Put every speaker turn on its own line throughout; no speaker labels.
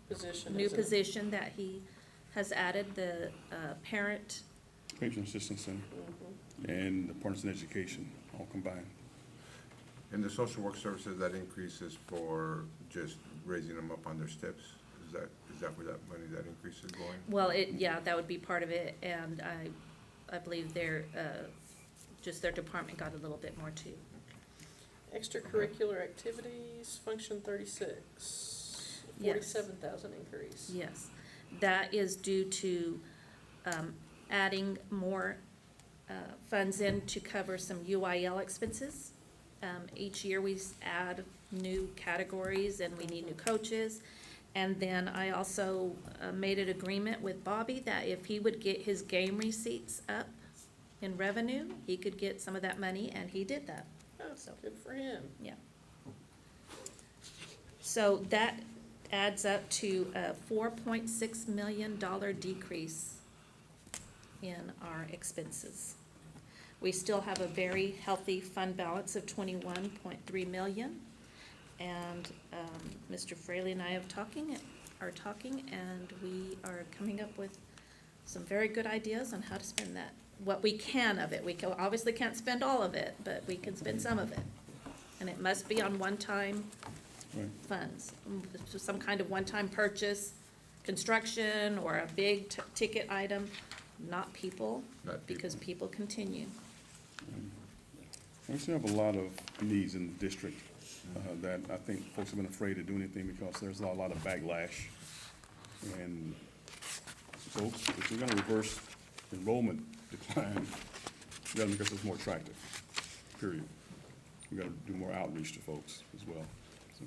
Position,
new
isn't it?
position that he has added, the parent.
Patron Assistance Center and the Partners in Education, all combined.
And the social work services, that increase is for just raising them up on their steps? Is that where that money, that increase is going?
Well, yeah, that would be part of it, and I believe just their department got a little bit more too.
Extracurricular activities, function 36,
Yes.
47,000 increase.
Yes, that is due to adding more funds in to cover some UIL expenses. Each year we add new categories and we need new coaches. And then I also made an agreement with Bobby that if he would get his game receipts up in revenue, he could get some of that money, and he did that.
Oh, good for him.
Yeah. So that adds up to a $4.6 million decrease in our expenses. We still have a very healthy fund balance of $21.3 million. And Mr. Fraley and I are talking, and we are coming up with some very good ideas on how to spend that. What we can of it. We obviously can't spend all of it, but we can spend some of it. And it must be on one-time
Right.
funds, some kind of one-time purchase, construction, or a big ticket item, not people,
Not people.
because people continue.
We still have a lot of needs in the district that I think folks have been afraid to do anything because there's a lot of backlash. And folks, if we're gonna reverse enrollment decline, we gotta make ourselves more attractive, period. We gotta do more outreach to folks as well. So,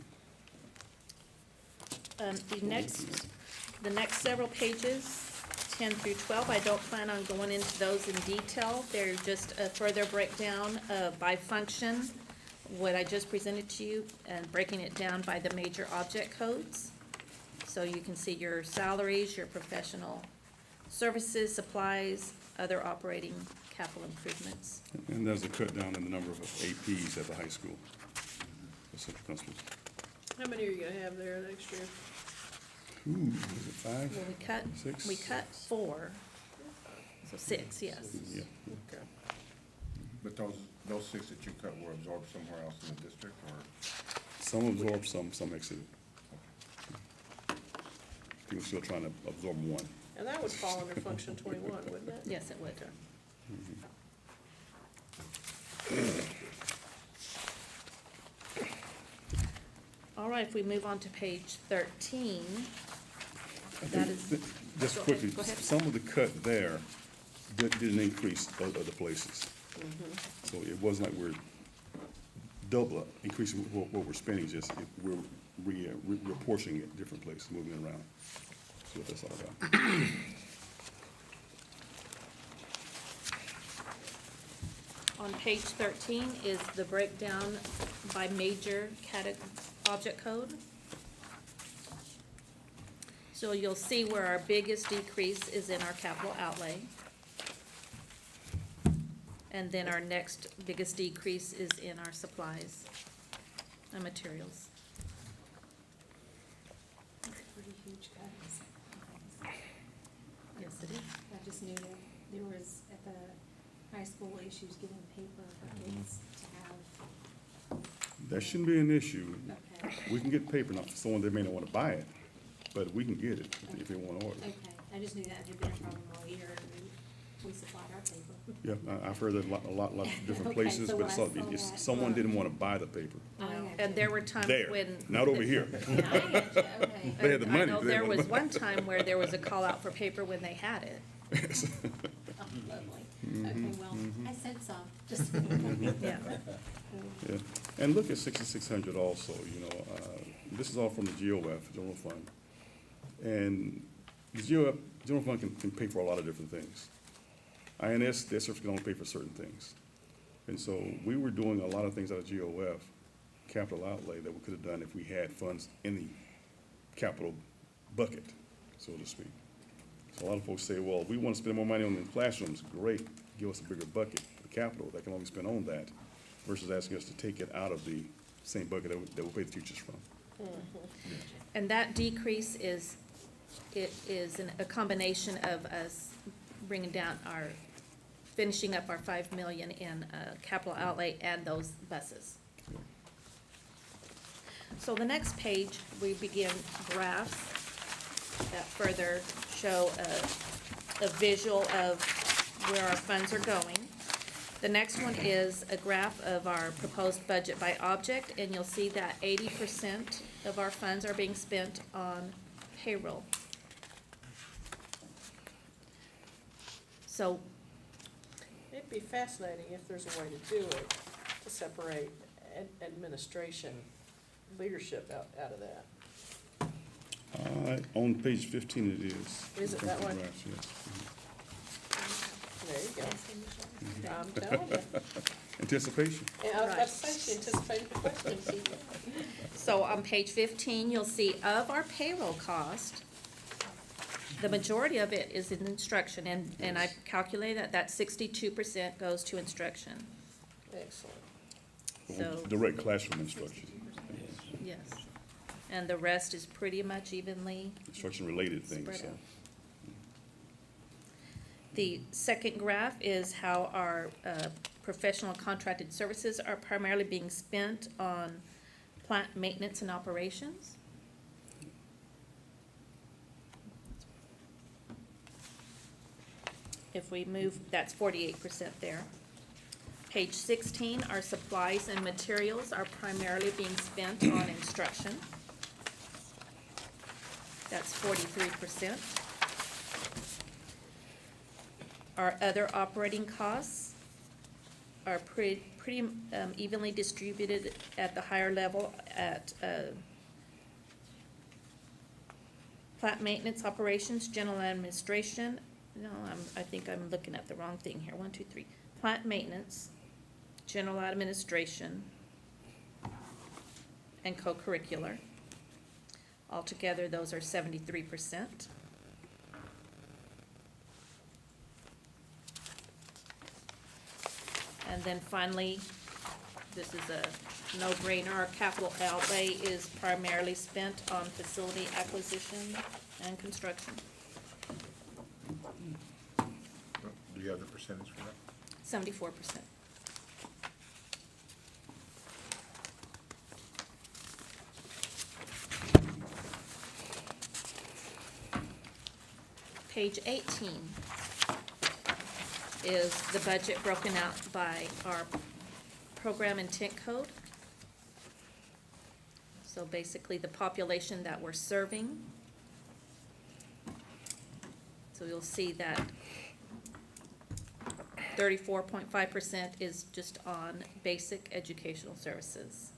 The next several pages, 10 through 12, I don't plan on going into those in detail. They're just a further breakdown by function, what I just presented to you, and breaking it down by the major object codes. So you can see your salaries, your professional services, supplies, other operating capital improvements.
and there's a cut down in the number of APs at the high school, assistant principals.
How many are you gonna have there next year?
Ooh, is it 5?
Well,
Six?
we cut 4, so 6, yes.
Yeah.
Okay.
But those 6 that you cut were absorbed somewhere else in the district, or?
Some absorbed, some exited. People still trying to absorb one.
And that would fall under function 21, wouldn't it?
Yes, it would. All right, if we move on to page 13, that is.
Just
Go ahead,
quickly,
go ahead.
some of the cut there didn't increase other places. So it wasn't like we're double increasing what we're spending, just we're reapportioning it different places, moving it around. See what that's all about.
On page 13 is the breakdown by major object code. So you'll see where our biggest decrease is in our capital outlay. And then our next biggest decrease is in our supplies and materials.
That's a pretty huge cut.
Yes, it is.
I just knew that there was, at the high school, issues getting paper for kids to have.
That shouldn't be an issue.
Okay,
We can get paper, not for someone that may not want to buy it, but we can get it if they want to order.
okay. I just knew that had been a problem all year, and we supplied our paper.
Yeah, I've heard that a lot of different
Okay,
places,
so
but
when I saw
it's
that,
someone didn't want to buy the paper.
I got
And
you.
there were times
There,
when.
not over here.
Yeah, I got you, okay.
They had the money,
I know
but they
there
didn't
was
want
one time where there was a call out for paper when they had it.
Oh, lovely. Okay, well, I said some, just.
Yeah.
Yeah, and look at 6,600 also, you know, this is all from the GOF, General Fund. And the General Fund can pay for a lot of different things. INS, they certainly can only pay for certain things. And so we were doing a lot of things out of GOF, capital outlay, that we could have done if we had funds in the capital bucket, so to speak. So a lot of folks say, well, we want to spend more money on the classrooms. Great, give us a bigger bucket, the capital, that can only spend on that, versus asking us to take it out of the same bucket that we pay the teachers from.
And that decrease is, a combination of us bringing down finishing up our 5 million in capital outlay and those buses. So the next page, we begin graphs that further show a visual of where our funds are going. The next one is a graph of our proposed budget by object, and you'll see that 80% of our funds are being spent on payroll. So,
It'd be fascinating if there's a way to do it, to separate administration, leadership out of that.
On page 15 it is.
Is it that way?
Graphs, yes.
There you go. I'm telling you.
Anticipation.
And I was about to say, she anticipated the question.
so on page 15, you'll see of our payroll cost, the majority of it is in instruction, and I calculated that 62% goes to instruction.
Excellent.
So-
Direct classroom instruction,
Yes. And the rest is pretty much evenly.
instruction-related things,
Spread
so.
out. The second graph is how our professional contracted services are primarily being spent on plant maintenance and operations. If we move, that's 48% there. Page 16, our supplies and materials are primarily being spent on instruction. That's 43%. Our other operating costs are pretty evenly distributed at the higher level at plant maintenance operations, general administration. No, I think I'm looking at the wrong thing here. 1, 2, 3. Plant maintenance, general administration, and co-curricular. Altogether, those are 73%. And then finally, this is a no-brainer, our capital outlay is primarily spent on facility acquisition and construction.
Do you have the percentage for that?
74%. Page 18 is the budget broken out by our program intent code. So basically the population that we're serving. So you'll see that 34.5% is just on basic educational services,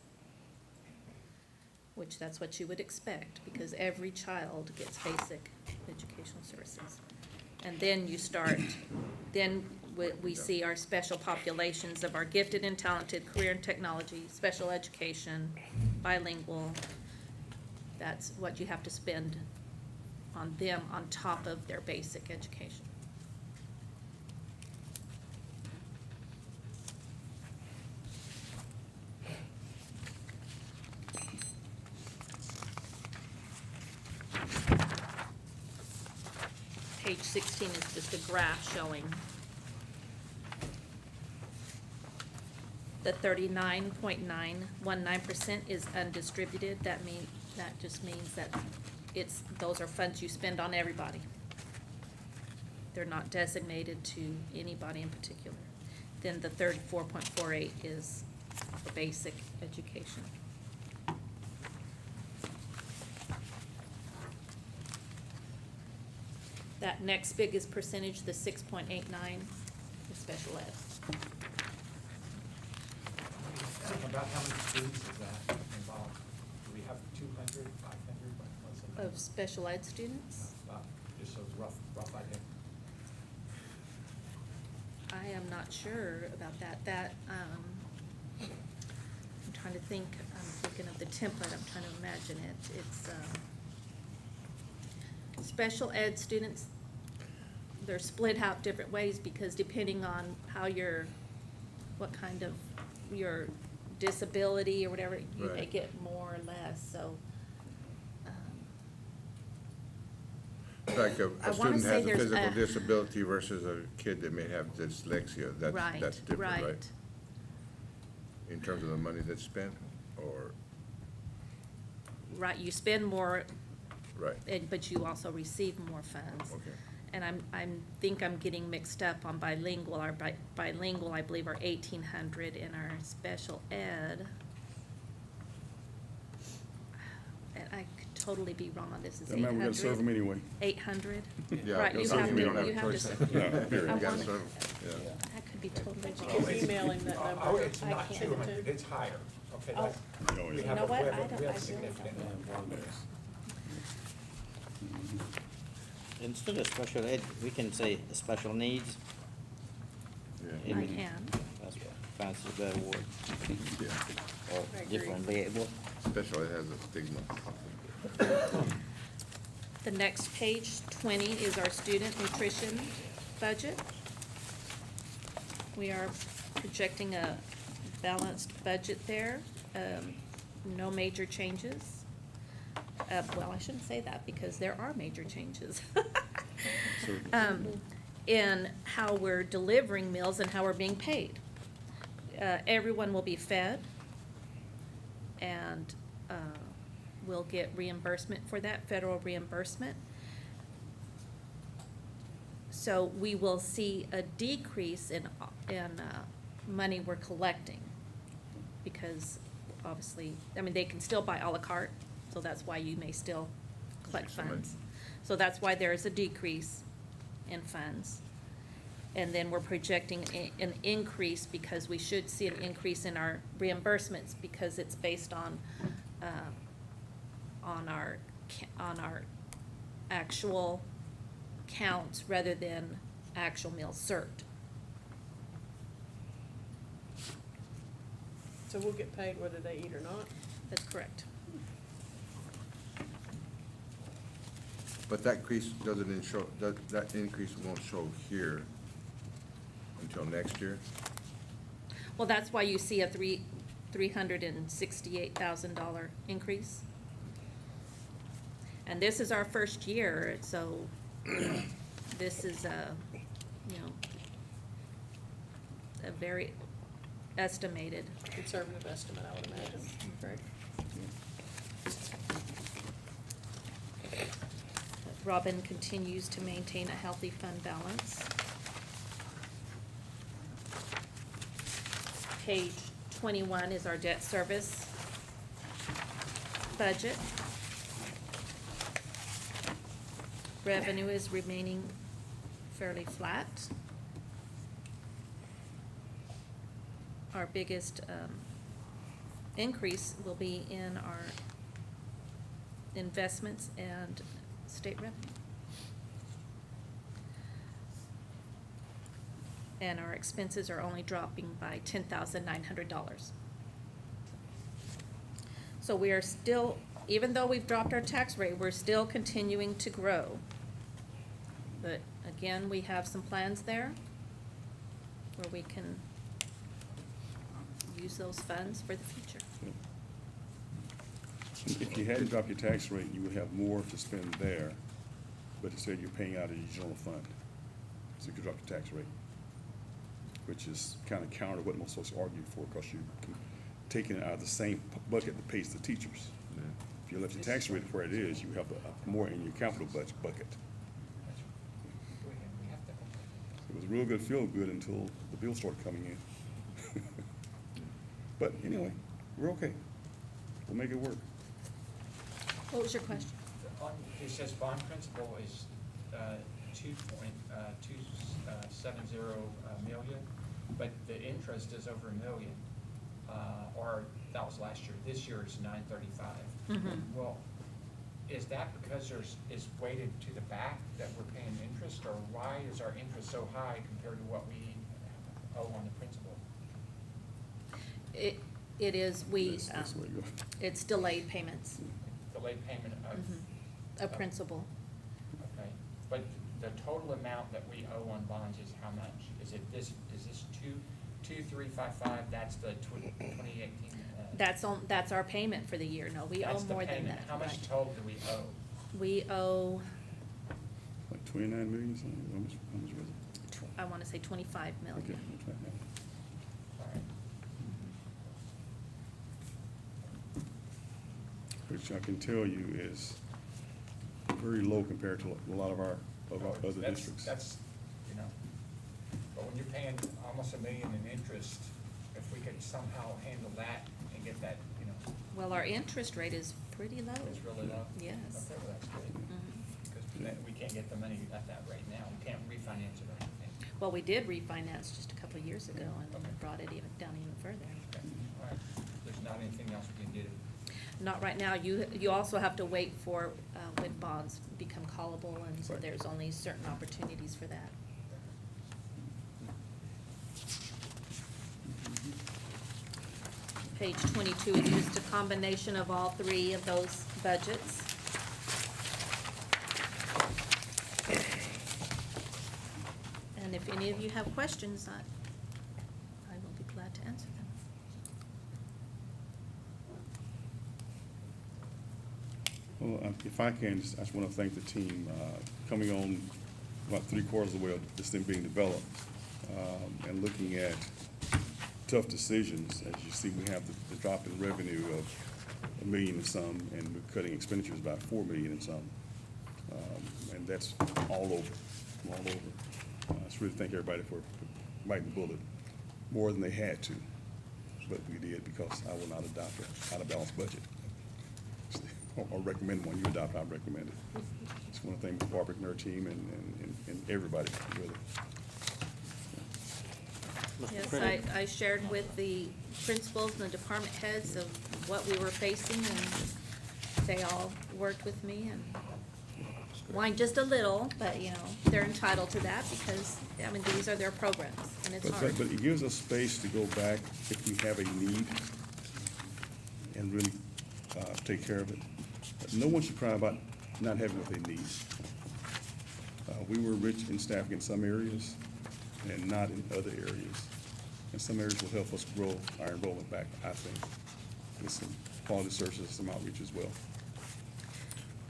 which that's what you would expect, because every child gets basic educational services. And then you start, then we see our special populations of our gifted and talented, career and technology, special education, bilingual. That's what you have to spend on them on top of their basic education. Page 16 is just a graph showing the 39.919% is undistributed. That just means that those are funds you spend on everybody. They're not designated to anybody in particular. Then the 34.48 is for basic education. That next biggest percentage, the 6.89, is special ed.
About how many students is that involved? Do we have 200, 500, what's the number?
Of special ed students?
About, just so rough idea.
I am not sure about that. I'm trying to think, I'm thinking of the template, I'm trying to imagine it. It's, special ed students, they're split out different ways because depending on how what kind of your disability or whatever, you may
Right.
get more or less, so.
like a
I wanna
student
say
has a
there's
physical
a-
disability versus a kid that may have dyslexia, that's different, right?
Right.
In terms of the money that's spent, or,
Right, you spend more,
right,
but you also receive more funds.
okay.
And think I'm getting mixed up on bilingual. Our bilingual, I believe, are 1,800 in our special ed. And I could totally be wrong on this. Is
That man, we're gonna serve them
800?
anyway.
800?
Yeah,
Right, you
so
have
we
to,
don't have a
you have to.
choice.
No, period.
You
I
gotta
want-
serve 'em, yeah.
I could be totally
Could
wrong.
you email him that number?
Oh, it's
I
not
can't.
200, it's higher, okay?
Oh.
that's-
Oh,
we
yeah.
have
know
a-
what?
we have a-
I don't-
we have
I
significant number.
Instead of special ed, we can say special needs.
Yeah.
I can.
That's what fancy better word,
Yeah.
or
I agree.
differently able.
Special ed has a stigma.
The next page, 20, is our student nutrition budget. We are projecting a balanced budget there, no major changes. Well, I shouldn't say that because there are major changes. In how we're delivering meals and how we're being paid. Everyone will be fed, and we'll get reimbursement for that, federal reimbursement. So we will see a decrease in money we're collecting, because obviously, I mean, they can still buy à la carte, so that's why you may still collect funds. So that's why there is a decrease in funds. And then we're projecting an increase, because we should see an increase in our reimbursements, because it's based on our actual counts rather than actual meals served.
So we'll get paid whether they eat or not?
That's correct.
But that increase doesn't show, that increase won't show here until next year?
Well, that's why you see a $368,000 increase. And this is our first year, so this is a very estimated.
Conservative estimate, I would imagine, correct?
Robin continues to maintain a healthy fund balance. Page 21 is our debt service budget. Revenue is remaining fairly flat. Our biggest increase will be in our investments and state revenue. And our expenses are only dropping by $10,900. So we are still, even though we've dropped our tax rate, we're still continuing to grow. But again, we have some plans there where we can use those funds for the future.
If you hadn't dropped your tax rate, you would have more to spend there, but instead you're paying out of your general fund. So you could drop your tax rate, which is kind of counter what most folks argue for, because you're taking it out of the same bucket that pays the teachers.
Yeah.
If you left your tax rate where it is, you have more in your capital bucket.
We have to.
It was real good, feel good until the bill started coming in. But anyway, we're okay. We'll make it work.
What was your question?
It says bond principal is 2.270 million, but the interest is over $1 million. Or that was last year. This year is 935.
Mhm.
Well, is that because is weighted to the back that we're paying interest, or why is our interest so high compared to what we owe on the principal?
It is,
That's the way you go.
it's delayed payments
Delayed payment of,
of principal.
okay, but the total amount that we owe on bonds is how much? Is this 2,355, that's the 2018?
That's our payment for the year. No, we owe
That's the
more than
payment.
that.
How much
Right.
total do we owe?
We owe,
29 million something? How much was it?
I wanna say 25
Okay,
million.
that's right, yeah.
All right.
Which I can tell you is very low compared to a lot of our other districts.
That's, you know, but when you're paying almost $1 million in interest, if we could somehow handle that and get that, you know,
Well, our interest rate is pretty low.
it's really low.
Yes.
Okay, well, that's good,
Mhm.
because we can't get the money at that right now, we can't refinance it or anything.
Well, we did refinance just a couple of years ago and
Okay.
brought it down even further.
Okay, all right, there's not anything else we can do.
Not right now. You also have to wait for, when bonds become callable, and so
Right.
there's only certain opportunities for that. Page 22 is just a combination of all three of those budgets. And if any of you have questions, I will be glad to answer them.
Well, if I can, I just want to thank the team, coming on about 3/4 of the way of this thing being developed, and looking at tough decisions. As you see, we have the drop in revenue of $1 million and some, and we're cutting expenditures about $4 million and some. And that's all over, all over. I just really thank everybody for biting the bullet more than they had to, but we did because I will not adopt an out-of-balance budget. Or recommend one. You adopt, I recommend it. Just want to thank Barbara and her team and everybody really.
Mr.
Yes,
Critic.
I shared with the principals and the department heads of what we were facing, and they all worked with me and whined just a little, but, you know, they're entitled to that because, I mean, these are their programs, and it's hard.
But it gives us space to go back if we have a need and really take care of it. No one should cry about not having what they need. We were rich in staffing in some areas and not in other areas. And some areas will help us grow our enrollment back, I think, with some quality services, some outreach as well.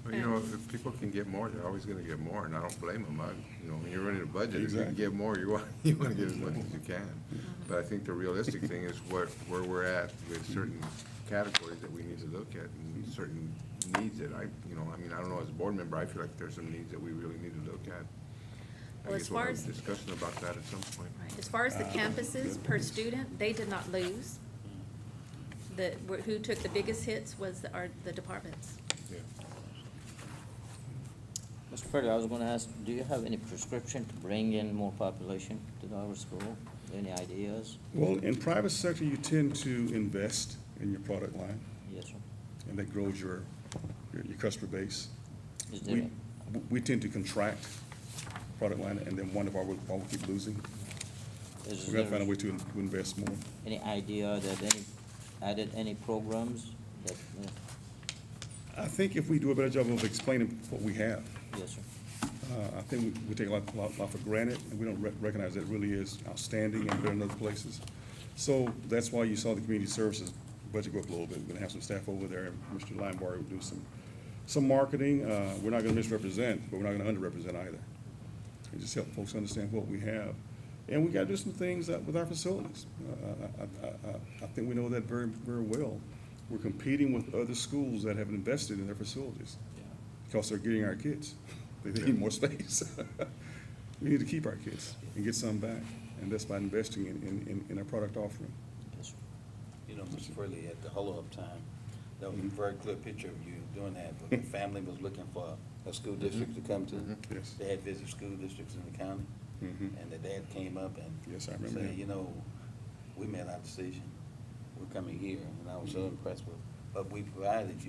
But you know, if people can get more, they're always gonna get more, and I don't blame them. You know, when you're running a budget, if you
Exactly.
can get more, you want to get as much as you can. But I think the realistic thing is where we're at with certain categories that we need to look at, and certain needs that I don't know, as a board member, I feel like there's some needs that we really need to look at.
Well,
I
as
guess we'll
far
have
as-
a discussion about that at some point.
Right. As far as the campuses per student, they did not lose. Who took the biggest hits was the departments.
Yeah.
Mr. Frederick, I was gonna ask, do you have any prescription to bring in more population to our school? Any ideas?
Well, in private sector, you tend to invest in your product line,
Yes, sir.
and that grows your customer base.
Is
We,
there,
we tend to contract product line and then wonder why we keep losing.
is
We gotta find a
there
way to invest more.
any idea that added any programs that,
I think if we do a better job of explaining what we have,
yes, sir.
I think we take a lot for granted, and we don't recognize that it really is outstanding and better than other places. So that's why you saw the community services budget go up a little bit. We're gonna have some staff over there, and Mr. Linebar will do some marketing. We're not gonna misrepresent, but we're not gonna underrepresent either. And just help folks understand what we have. And we gotta do some things with our facilities. I think we know that very, very well. We're competing with other schools that have invested in their facilities because they're getting our kids. They need more space. We need to keep our kids and get some back, and that's by investing in our product offering.
Yes, sir.
You know, Mr. Furley, at the Holo-Up time, that was a very clear picture of you doing that, but the family was looking for a school district to come to.
Yes.
They had visited school districts in the county,
Mhm.
and the dad came up and
Yes, I remember
said,
him.
you know, we made our decision, we're coming here, and I was so impressed with, but you provided,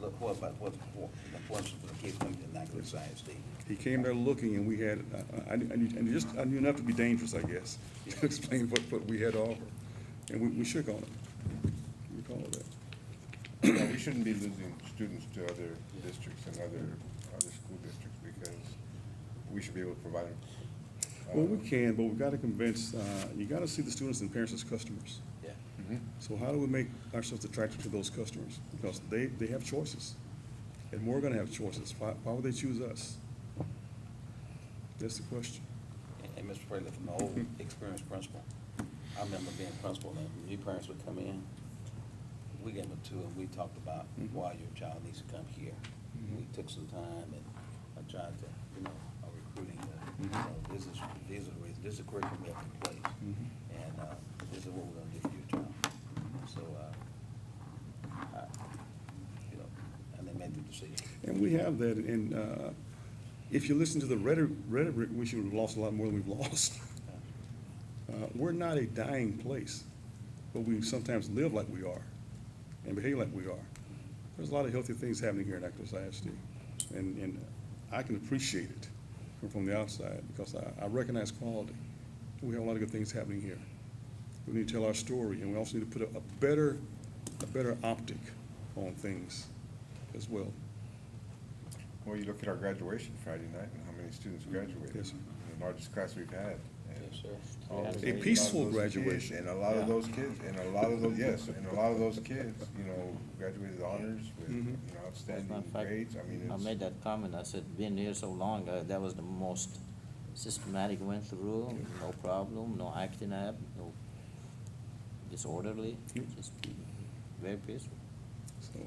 look, what about, what's the importance for the kids coming to Immaculate Science Day?
He came there looking, and we had, I knew enough to be dangerous, I guess, to explain what we had to offer. And we shook on it. We called that.
Yeah, we shouldn't be losing students to other districts and other school districts because we should be able to provide them.
Well, we can, but we've got to convince, you got to see the students and parents as customers.
Yeah.
So how do we make ourselves attractive to those customers? Because they have choices, and we're going to have choices. Why would they choose us? That's the question.
And Mr. President, from the old experienced principal, I remember being principal, and new parents would come in, we gave them a tour, and we talked about why your child needs to come here. We took some time and tried to, recruiting, these are the reasons, this is the curriculum we have in place, and, this is what we're gonna do for your child. So, and they made the decision.
And we have that, and if you listen to the rhetoric, we should have lost a lot more than we've lost. We're not a dying place, but we sometimes live like we are and behave like we are. There's a lot of healthy things happening here in Actors ISD, and I can appreciate it from the outside because I recognize quality. We have a lot of good things happening here. We need to tell our story, and we also need to put a better optic on things as well.
Well, you look at our graduation Friday night and how many students graduated.
Yes, sir.
The largest class we've had. And
Yes, sir.
all those-
A peaceful
lot of those kids,
graduation.
And a lot of those kids, and a lot of those, yes, and a lot of those kids, graduated with honors with,
Mhm.
outstanding
In fact,
grades. I mean,
I
it's.
made that comment, I said, being here so long, that was the most systematic went through, no problem, no acting up, no disorderly, just very peaceful.
So,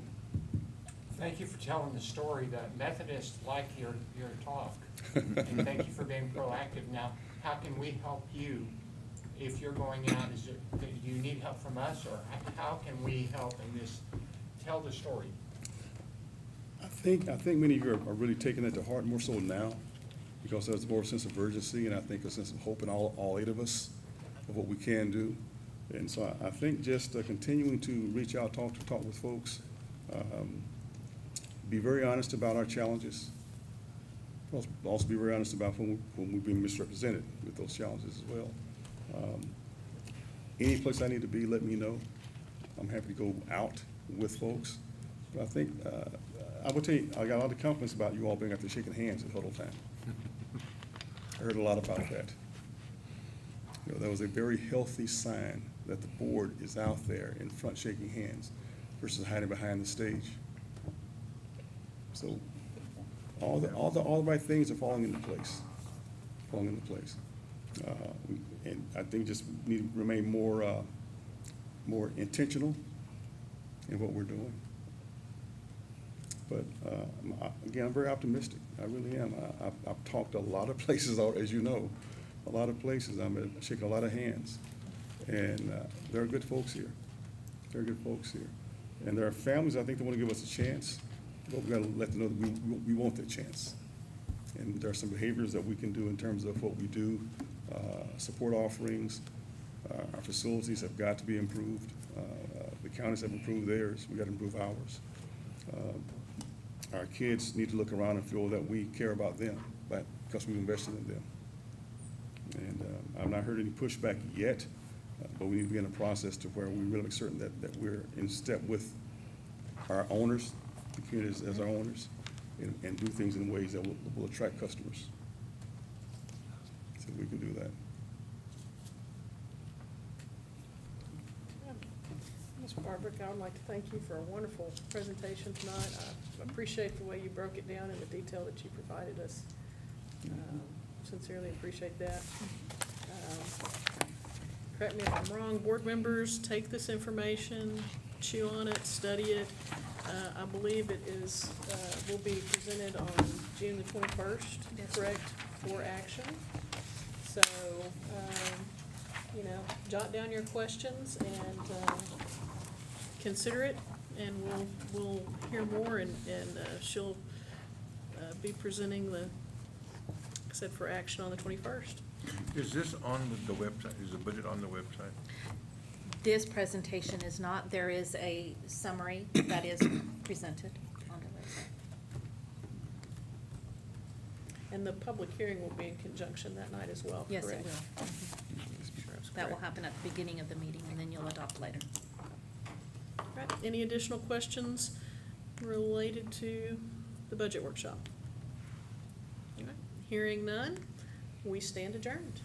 Thank you for telling the story. The Methodists like your talk. And thank you for being proactive. Now, how can we help you if you're going out? Is it, do you need help from us, or how can we help in this? Tell the story.
I think many of you are really taking that to heart more so now because there's more sense of urgency and I think a sense of hope in all 8 of us of what we can do. And so I think just continuing to reach out, talk with folks, be very honest about our challenges. Also be very honest about when we're being misrepresented with those challenges as well. Any place I need to be, let me know. I'm happy to go out with folks. But I think, I will tell you, I got a lot of compliments about you all being out there shaking hands at huddle time. I heard a lot about that. That was a very healthy sign that the board is out there in front shaking hands versus hiding behind the stage. So all the right things are falling into place, and I think just need to remain more intentional in what we're doing. But again, I'm very optimistic. I really am. I've talked to a lot of places, as you know, a lot of places. I'm shaking a lot of hands, and there are good folks here. And there are families I think that want to give us a chance, but we got to let them know that we want that chance. And there are some behaviors that we can do in terms of what we do, support offerings. Our facilities have got to be improved. The counties have improved theirs. We got to improve ours. Our kids need to look around and feel that we care about them, because we've invested in them. And I've not heard any pushback yet, but we need to be in a process to where we really make certain that we're in step with our owners, the communities as our owners, and do things in ways that will attract customers. So we can do that.
Ms. Barbrick, I would like to thank you for a wonderful presentation tonight. I appreciate the way you broke it down and the detail that you provided us. Sincerely appreciate that. Correct me if I'm wrong, board members, take this information, chew on it, study it. I believe it is, will be presented on June the 21st, correct, for action. So, jot down your questions and consider it, and we'll hear more, and she'll be presenting like I said, for action on the 21st.
Is this on the website? Is the budget on the website?
This presentation is not. There is a summary that is presented on the website.
And the public hearing will be in conjunction that night as well, correct?
Yes, it will.
Sure, that's
That will
correct.
happen at the beginning of the meeting, and then you'll adopt later.
Right, any additional questions related to the budget workshop? All right, hearing none, we stand adjourned.